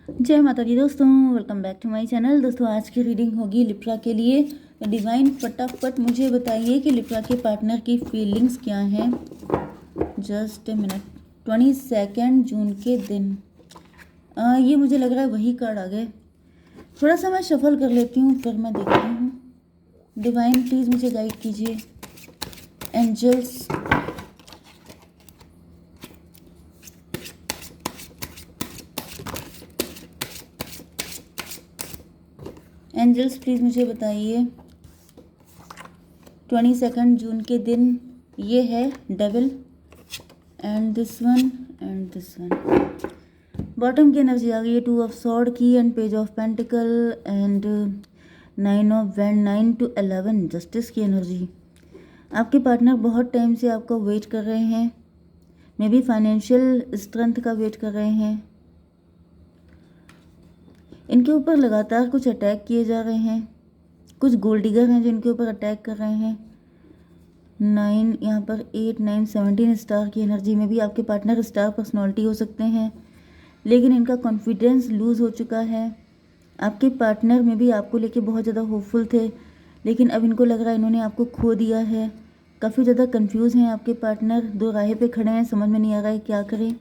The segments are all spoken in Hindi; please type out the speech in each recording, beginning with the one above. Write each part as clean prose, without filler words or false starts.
जय माता दी दोस्तों, welcome back to my channel. दोस्तों आज की रीडिंग होगी लिब्रा के लिए। डिवाइन फटाफट मुझे बताइए कि लिब्रा के पार्टनर की फीलिंग्स क्या हैं। Just a minute. 22 जून के दिन ये मुझे लग रहा है वही कार्ड आ गए। थोड़ा सा मैं शफल कर लेती हूँ फिर मैं देखती हूँ। डिवाइन प्लीज़ मुझे गाइड कीजिए। एंजल्स, एंजल्स प्लीज़ मुझे बताइए 22 जून के दिन ये है devil and this one and this one. Bottom की एनर्जी आ गई है 2 ऑफ सॉर्ड की and page of pentacle and 9 of wand, 9 to 11 justice की एनर्जी। आपके पार्टनर बहुत टाइम से आपका वेट कर रहे हैं, मे बी फाइनेंशियल स्ट्रेंथ का वेट कर रहे हैं। इनके ऊपर लगातार कुछ अटैक किए जा रहे हैं, कुछ गोल्ड डिगर हैं जो इनके ऊपर अटैक कर रहे हैं। 9 यहाँ पर 8 9 17 स्टार की एनर्जी में भी आपके पार्टनर स्टार पर्सनालिटी हो सकते हैं, लेकिन इनका कॉन्फिडेंस लूज़ हो चुका है। आपके पार्टनर में भी आपको लेके बहुत ज़्यादा होपफुल थे, लेकिन अब इनको लग रहा है इन्होंने आपको खो दिया है। काफ़ी ज़्यादा कंफ्यूज हैं आपके पार्टनर, दो राहे पे खड़े हैं, समझ में नहीं आ रहा है क्या करें।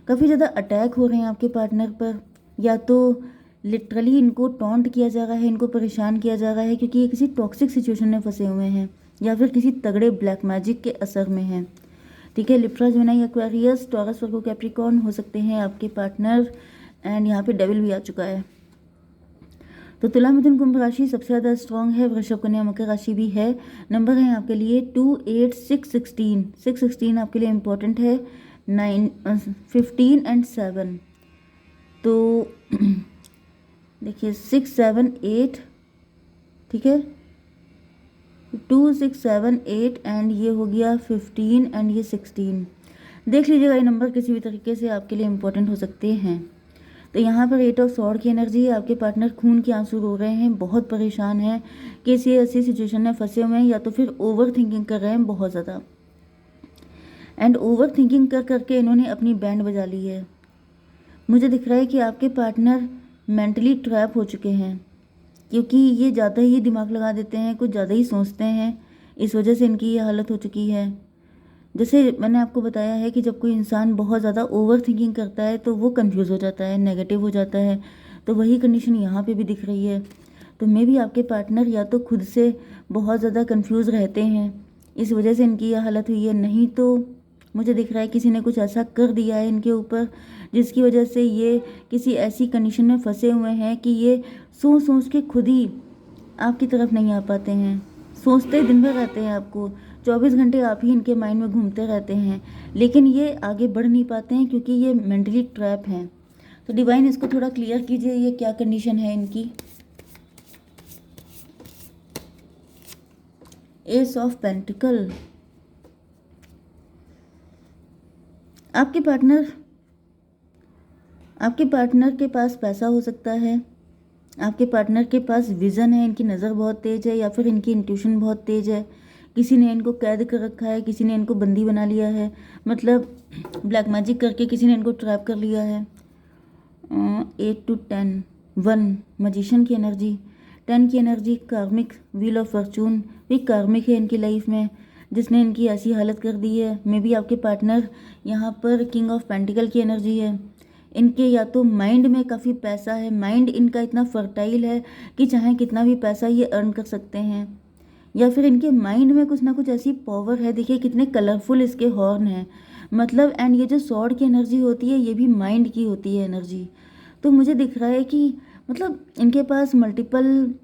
काफ़ी ज़्यादा अटैक हो रहे हैं आपके पार्टनर पर, या तो लिटरली इनको टॉन्ट किया जा रहा है, इनको परेशान किया जा रहा है क्योंकि ये किसी टॉक्सिक सिचुएशन में फंसे हुए हैं, या फिर किसी तगड़े ब्लैक मैजिक के असर में हैं। ठीक है, लिब्रा, जेमिनी, एक्वेरियस, टॉरस, वर्गो, कैप्रिकॉर्न हो सकते हैं आपके पार्टनर। एंड यहाँ पे डेविल भी आ चुका है। तो तुला, मिथुन, कुंभ राशि सबसे ज़्यादा स्ट्रांग है। वृषभ, कन्या, मकर राशि भी है। नंबर है आपके लिए 2 8 6 16। 6 16 आपके लिए इम्पोर्टेंट है। 9 15 एंड 7। तो देखिए 6 7 8, ठीक है, 2 6 7 8 एंड ये हो गया 15 एंड ये 16। देख लीजिएगा, ये नंबर किसी भी तरीके से आपके लिए इम्पोर्टेंट हो सकते हैं। तो यहाँ पर 8 ऑफ सॉर्ड की एनर्जी है। आपके पार्टनर खून के आंसू रो रहे हैं, बहुत परेशान है, किसी ऐसी सिचुएशन में फंसे हुए हैं, या तो फिर ओवर थिंकिंग कर रहे हैं बहुत ज़्यादा। एंड ओवर थिंकिंग कर करके इन्होंने अपनी बैंड बजा ली है। मुझे दिख रहा है कि आपके पार्टनर मेंटली ट्रैप हो चुके हैं, क्योंकि ये ज़्यादा ही दिमाग लगा देते हैं, कुछ ज़्यादा ही सोचते हैं, इस वजह से इनकी ये हालत हो चुकी है। जैसे मैंने आपको बताया है कि जब कोई इंसान बहुत ज़्यादा ओवर थिंकिंग करता है तो वो कंफ्यूज हो जाता है, नेगेटिव हो जाता है। तो वही कंडीशन यहाँ पे भी दिख रही है। तो मे भी आपके पार्टनर या तो खुद से बहुत ज़्यादा कंफ्यूज रहते हैं, इस वजह से इनकी यह हालत हुई है, नहीं तो मुझे दिख रहा है किसी ने कुछ ऐसा कर दिया है इनके ऊपर जिसकी वजह से ये किसी ऐसी कंडीशन में फंसे हुए हैं कि ये सोच सोच के खुद ही आपकी तरफ नहीं आ पाते हैं। सोचते दिन भर रहते हैं आपको, 24 घंटे आप ही इनके माइंड में घूमते रहते हैं, लेकिन ये आगे बढ़ नहीं पाते हैं क्योंकि ये मेंटली ट्रैप हैं। तो डिवाइन इसको थोड़ा क्लियर कीजिए, ये क्या कंडीशन है इनकी। S of pentacle. आपके पार्टनर के पास पैसा हो सकता है, आपके पार्टनर के पास विज़न है, इनकी नज़र बहुत तेज़ है, या फिर इनकी इंट्यूशन बहुत तेज़ है। किसी ने इनको कैद कर रखा है, किसी ने इनको बंदी बना लिया है, मतलब ब्लैक मैजिक करके किसी ने इनको ट्रैप कर लिया है। 8 to 10, 1 मजिशियन की एनर्जी, 10 की एनर्जी कार्मिक, व्हील ऑफ फॉर्चून भी कार्मिक है इनकी लाइफ में, जिसने इनकी ऐसी हालत कर दी है। मे बी आपके पार्टनर यहाँ पर किंग ऑफ पेंटिकल की एनर्जी है। इनके या तो माइंड में काफ़ी पैसा है, माइंड इनका इतना फर्टाइल है कि चाहे कितना भी पैसा ये अर्न कर सकते हैं, या फिर इनके माइंड में कुछ ना कुछ ऐसी पावर है। देखिए कितने कलरफुल इसके हॉर्न हैं, मतलब। एंड ये जो सॉर्ड की एनर्जी होती है ये भी माइंड की होती है एनर्जी। तो मुझे दिख रहा है कि मतलब इनके पास मल्टीपल,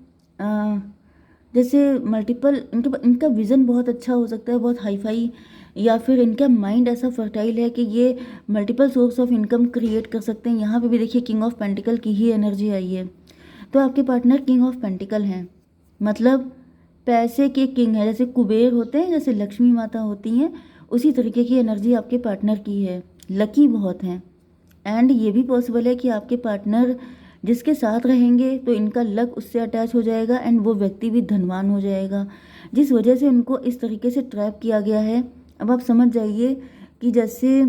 जैसे मल्टीपल, इनका विज़न बहुत अच्छा हो सकता है, बहुत हाई फाई, या फिर इनका माइंड ऐसा फर्टाइल है कि ये multiple source of income create कर सकते हैं। यहाँ पे भी देखिए किंग ऑफ पेंटिकल की ही एनर्जी आई है। तो आपके पार्टनर किंग ऑफ पेंटिकल हैं, मतलब पैसे के किंग है। जैसे कुबेर होते हैं, जैसे लक्ष्मी माता होती हैं, उसी तरीके की एनर्जी आपके पार्टनर की है। लकी बहुत हैं। एंड ये भी पॉसिबल है कि आपके पार्टनर जिसके साथ रहेंगे तो इनका लक उससे अटैच हो जाएगा एंड वो व्यक्ति भी धनवान हो जाएगा, जिस वजह से उनको इस तरीके से ट्रैप किया गया है। अब आप समझ जाइए कि जैसे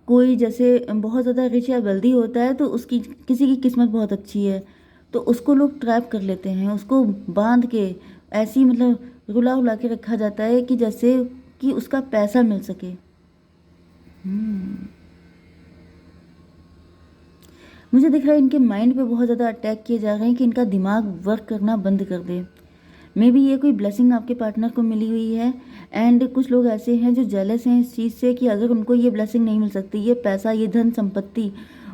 कोई जैसे बहुत ज़्यादा रिच या वेल्दी होता है तो उसकी किसी की किस्मत बहुत अच्छी है, तो उसको लोग ट्रैप कर लेते हैं, उसको बांध के ऐसी मतलब रुला उला के रखा जाता है कि जैसे कि उसका पैसा मिल सके। मुझे दिख रहा है इनके माइंड पे बहुत ज़्यादा अटैक किए जा रहे हैं कि इनका दिमाग वर्क करना बंद कर दे। मे बी ये कोई ब्लेसिंग आपके पार्टनर को मिली हुई है, एंड कुछ लोग ऐसे हैं जो जेलस हैं इस चीज़ से कि अगर उनको ये ब्लेसिंग नहीं मिल सकती, ये पैसा, ये धन संपत्ति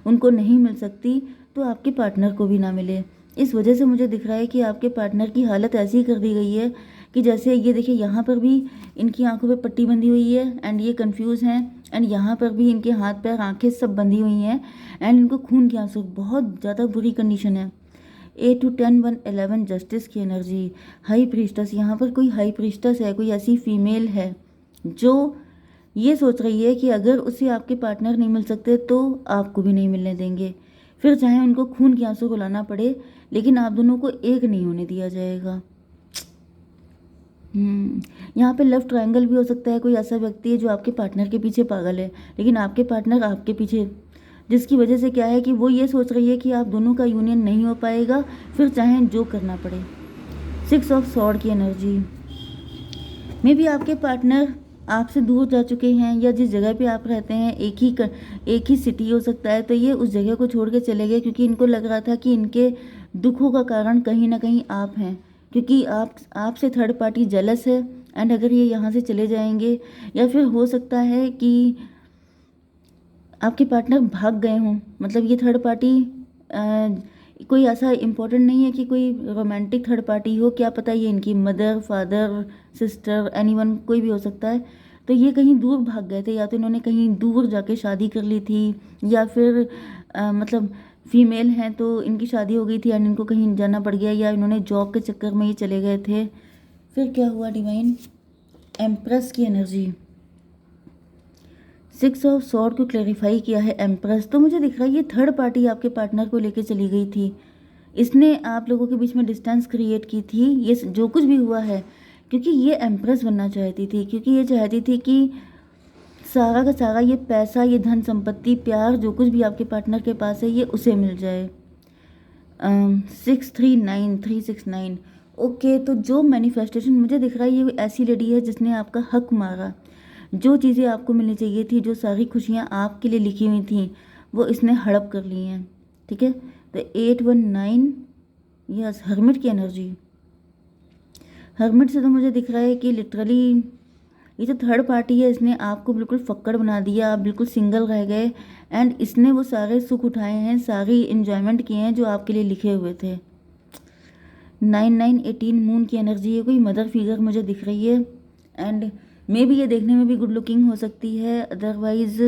उनको नहीं मिल सकती, तो आपके पार्टनर को भी ना मिले। इस वजह से मुझे दिख रहा है कि आपके पार्टनर की हालत ऐसी कर दी गई है कि जैसे ये देखिए यहाँ पर भी इनकी आंखों पे पट्टी बंधी हुई है एंड ये कंफ्यूज हैं, एंड यहाँ पर भी इनके हाथ पैर आंखें सब बंधी हुई हैं, एंड इनको खून के आंसू, बहुत ज़्यादा बुरी कंडीशन है। 8 to 10 1 11 जस्टिस की एनर्जी, हाई प्रीस्टस, यहाँ पर कोई हाई प्रीस्टस है, कोई ऐसी फीमेल है जो ये सोच रही है कि अगर उसे आपके पार्टनर नहीं मिल सकते तो आपको भी नहीं मिलने देंगे, फिर चाहे उनको खून के आंसू रुलाना पड़े, लेकिन आप दोनों को एक नहीं होने दिया जाएगा। यहाँ पे लव ट्रायंगल भी हो सकता है, कोई ऐसा व्यक्ति है जो आपके पार्टनर के पीछे पागल है, लेकिन आपके पार्टनर आपके पीछे, जिसकी वजह से क्या है कि वो ये सोच रही है कि आप दोनों का यूनियन नहीं हो पाएगा, फिर चाहे जो करना पड़े। 6 ऑफ सॉर्ड की एनर्जी, मे बी आपके पार्टनर आपसे दूर जा चुके हैं, या जिस जगह पे आप रहते हैं एक ही सिटी हो सकता है, तो ये उस जगह को छोड़ के चले गए क्योंकि इनको लग रहा था कि इनके दुखों का कारण कहीं ना कहीं आप हैं, क्योंकि आपसे थर्ड पार्टी जेलस है, एंड अगर ये यहाँ से चले जाएंगे, या फिर हो सकता है कि आपके पार्टनर भाग गए हों, मतलब ये थर्ड पार्टी कोई ऐसा इम्पोर्टेंट नहीं है कि कोई रोमांटिक थर्ड पार्टी हो, क्या पता ये इनकी मदर, फादर, सिस्टर, एनीवन कोई भी हो सकता है, तो ये कहीं दूर भाग गए थे, या तो इन्होंने कहीं दूर जाके शादी कर ली थी, या फिर मतलब फीमेल हैं तो इनकी शादी हो गई थी एंड इनको कहीं जाना पड़ गया, या इन्होंने जॉब के चक्कर में ही चले गए थे। फिर क्या हुआ डिवाइन, एम्प्रेस की एनर्जी, 6 ऑफ सॉर्ड को क्लैरिफाई किया है एम्प्रेस, तो मुझे दिख रहा है ये थर्ड पार्टी आपके पार्टनर को लेके चली गई थी, इसने आप लोगों के बीच में डिस्टेंस क्रिएट की थी, ये जो कुछ भी हुआ है, क्योंकि ये एम्प्रेस बनना चाहती थी, क्योंकि ये चाहती थी कि सारा का सारा ये पैसा, ये धन संपत्ति, प्यार, जो कुछ भी आपके पार्टनर के पास है ये उसे मिल जाए। 639369, ओके, तो जो मैनिफेस्टेशन मुझे दिख रहा है ये ऐसी लेडी है जिसने आपका हक मारा, जो चीज़ें आपको मिलनी चाहिए थी, जो सारी खुशियाँ आपके लिए लिखी हुई थी, वो इसने हड़प कर ली हैं, ठीक है। तो 819, यस, हर्मिट की एनर्जी, हर्मिट से तो मुझे दिख रहा है कि लिटरली ये जो थर्ड पार्टी है इसने आपको बिल्कुल फक्कड़ बना दिया, आप बिल्कुल सिंगल रह गए, एंड इसने वो सारे सुख उठाए हैं, सारी इन्जॉयमेंट किए हैं जो आपके लिए लिखे हुए थे। 9918 मून की एनर्जी है, कोई मदर फिगर मुझे दिख रही है, एंड मे बी ये देखने में भी गुड लुकिंग हो सकती है, अदरवाइज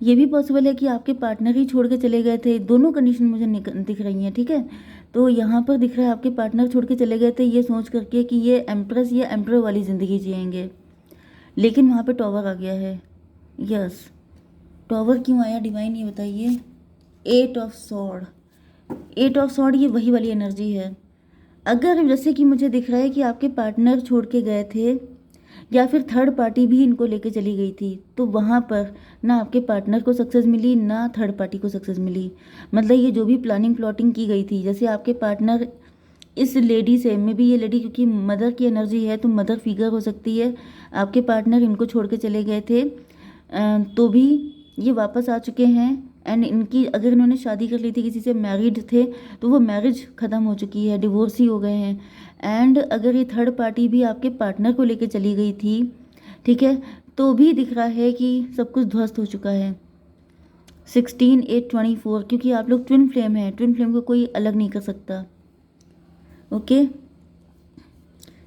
ये भी पॉसिबल है कि आपके पार्टनर ही छोड़ के चले गए थे, दोनों कंडीशन मुझे दिख रही हैं, ठीक है। तो यहाँ पर दिख रहा है आपके पार्टनर छोड़ के चले गए थे ये सोच करके कि ये एम्प्रेस या एम्प्रोर वाली ज़िंदगी जिएंगे, लेकिन वहाँ पे टॉवर आ गया है। यस, टॉवर क्यों आया डिवाइन ये बताइए। 8 ऑफ सॉर्ड, 8 ऑफ सॉर्ड ये वही वाली एनर्जी है, अगर जैसे कि मुझे दिख रहा है कि आपके पार्टनर छोड़ के गए थे या फिर थर्ड पार्टी भी इनको लेके चली गई थी, तो वहाँ पर ना आपके पार्टनर को सक्सेस मिली ना थर्ड पार्टी को सक्सेस मिली, मतलब ये जो भी प्लानिंग प्लॉटिंग की गई थी, जैसे आपके पार्टनर इस लेडी से, में भी ये लेडी क्योंकि मदर की एनर्जी है तो मदर फिगर हो सकती है, आपके पार्टनर इनको छोड़ के चले गए थे तो भी ये वापस आ चुके हैं, एंड इनकी अगर इन्होंने शादी कर ली थी किसी से, मैरिड थे, तो वो मैरिज ख़त्म हो चुकी है, डिवोर्स ही हो गए हैं, एंड अगर ये थर्ड पार्टी भी आपके पार्टनर को लेके चली गई थी, ठीक है, तो भी दिख रहा है कि सब कुछ ध्वस्त हो चुका है। 16 8 24, क्योंकि आप लोग ट्विन फ्लेम हैं, ट्विन फ्लेम को कोई अलग नहीं कर सकता। ओके,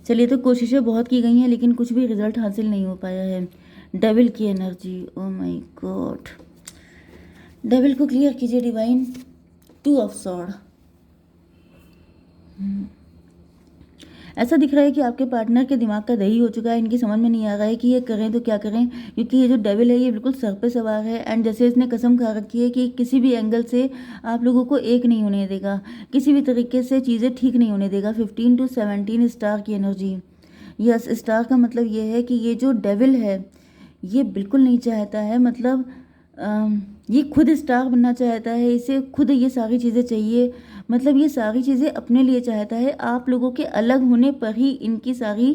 चलिए, तो कोशिशें बहुत की गई हैं लेकिन कुछ भी रिजल्ट हासिल नहीं हो पाया है। डेविल की energy, oh my God, devil को क्लियर कीजिए डिवाइन। 2 ऑफ सॉर्ड, ऐसा दिख रहा है कि आपके पार्टनर के दिमाग का दही हो चुका है, इनकी समझ में नहीं आ रहा है कि ये करें तो क्या करें, क्योंकि ये जो डेविल है ये बिल्कुल सर पे सवार है। एंड जैसे इसने कसम खा रखी है कि किसी भी एंगल से आप लोगों को एक नहीं होने देगा, किसी भी तरीके से चीज़ें ठीक नहीं होने देगा। 15 to 17 स्टार की एनर्जी। यस, स्टार का मतलब ये है कि ये जो डेविल है ये बिल्कुल नहीं चाहता है, मतलब ये खुद स्टार बनना चाहता है, इसे खुद ये सारी चीज़ें चाहिए, मतलब ये सारी चीज़ें अपने लिए चाहता है। आप लोगों के अलग होने पर ही इनकी सारी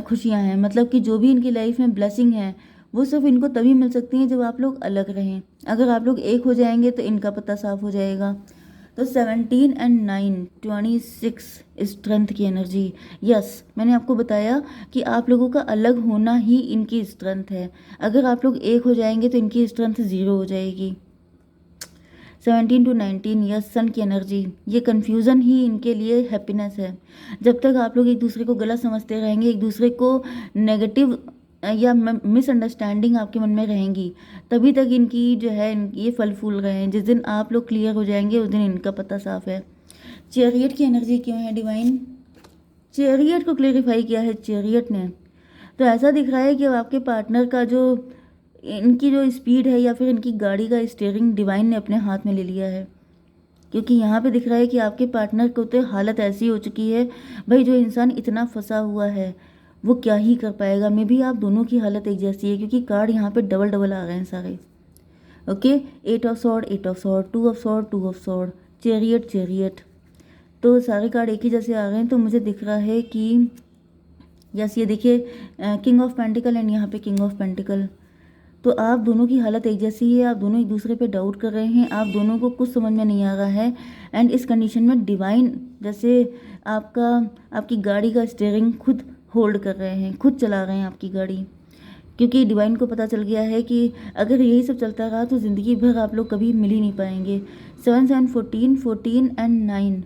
खुशियाँ हैं, मतलब कि जो भी इनकी लाइफ में ब्लेसिंग है वो सिर्फ इनको तभी मिल सकती हैं जब आप लोग अलग रहें। अगर आप लोग एक हो जाएंगे तो इनका पता साफ हो जाएगा। तो 17 एंड 9 26 स्ट्रेंथ की एनर्जी। यस, मैंने आपको बताया कि आप लोगों का अलग होना ही इनकी स्ट्रेंथ है। अगर आप लोग एक हो जाएंगे तो इनकी स्ट्रेंथ 0 हो जाएगी। 17 to 19 यस, सन की एनर्जी। ये कन्फ्यूज़न ही इनके लिए हैप्पीनेस है। जब तक आप लोग एक दूसरे को गलत समझते रहेंगे, एक दूसरे को नेगेटिव या मिसअंडरस्टैंडिंग आपके मन में रहेंगी, तभी तक इनकी जो है ये फल फूल रहे हैं। जिस दिन आप लोग क्लियर हो जाएंगे उस दिन इनका पता साफ है। चैरियट की एनर्जी क्यों है डिवाइन? चैरियट को क्लेरिफाई किया है चैरियट ने। तो ऐसा दिख रहा है कि अब आपके पार्टनर का जो इनकी जो स्पीड है या फिर इनकी गाड़ी का स्टीयरिंग डिवाइन ने अपने हाथ में ले लिया है, क्योंकि यहाँ पे दिख रहा है कि आपके पार्टनर को तो हालत ऐसी हो चुकी है भाई, जो इंसान इतना फंसा हुआ है वो क्या ही कर पाएगा। मे भी आप दोनों की हालत एक जैसी है, क्योंकि कार्ड यहाँ पे डबल डबल आ रहे हैं सारे। Okay, 8 of sword 8 of sword, 2 of sword 2 of sword, chariot chariot, तो सारे कार्ड एक ही जैसे आ गए हैं। तो मुझे दिख रहा है कि यस, ये देखिए किंग ऑफ पेंटिकल एंड यहाँ पे किंग ऑफ पेंटिकल। तो आप दोनों की हालत एक जैसी है, आप दोनों एक दूसरे पे डाउट कर रहे हैं, आप दोनों को कुछ समझ में नहीं आ रहा है। एंड इस कंडीशन में डिवाइन जैसे आपकी गाड़ी का स्टीयरिंग खुद होल्ड कर रहे हैं, खुद चला रहे हैं आपकी गाड़ी, क्योंकि डिवाइन को पता चल गया है कि अगर यही सब चलता रहा तो ज़िंदगी भर आप लोग कभी मिल ही नहीं पाएंगे। 7 7 14 14 एंड 9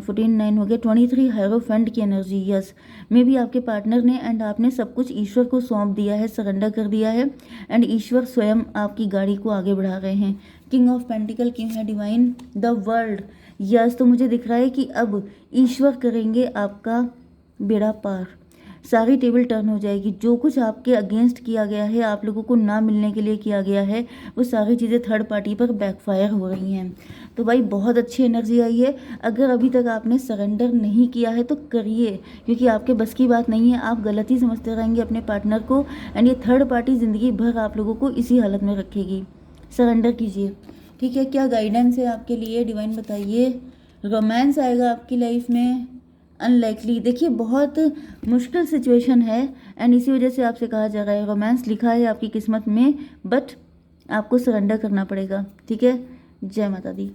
14 9 हो गया। 23 हायरोफेंट की एनर्जी। यस, मे भी आपके पार्टनर ने एंड आपने सब कुछ ईश्वर को सौंप दिया है, सरेंडर कर दिया है, एंड ईश्वर स्वयं आपकी गाड़ी को आगे बढ़ा रहे हैं। किंग ऑफ पेंटिकल क्यों है डिवाइन? The world. यस, तो मुझे दिख रहा है कि अब ईश्वर करेंगे आपका बेड़ा पार, सारी टेबल टर्न हो जाएगी। जो कुछ आपके अगेंस्ट किया गया है, आप लोगों को ना मिलने के लिए किया गया है, वो सारी चीज़ें थर्ड पार्टी पर बैकफायर हो रही हैं। तो भाई बहुत अच्छी एनर्जी आई है। अगर अभी तक आपने सरेंडर नहीं किया है तो करिए, क्योंकि आपके बस की बात नहीं है, आप गलत ही समझते रहेंगे अपने पार्टनर को, एंड ये थर्ड पार्टी ज़िंदगी भर आप लोगों को इसी हालत में रखेगी। सरेंडर कीजिए, ठीक है। क्या गाइडेंस है आपके लिए डिवाइन बताइए? रोमांस आएगा आपकी लाइफ में? अनलाइकली। देखिए बहुत मुश्किल सिचुएशन है, एंड इसी वजह से आपसे कहा जा रहा है रोमांस लिखा है आपकी किस्मत में, बट आपको सरेंडर करना पड़ेगा, ठीक है। जय माता दी।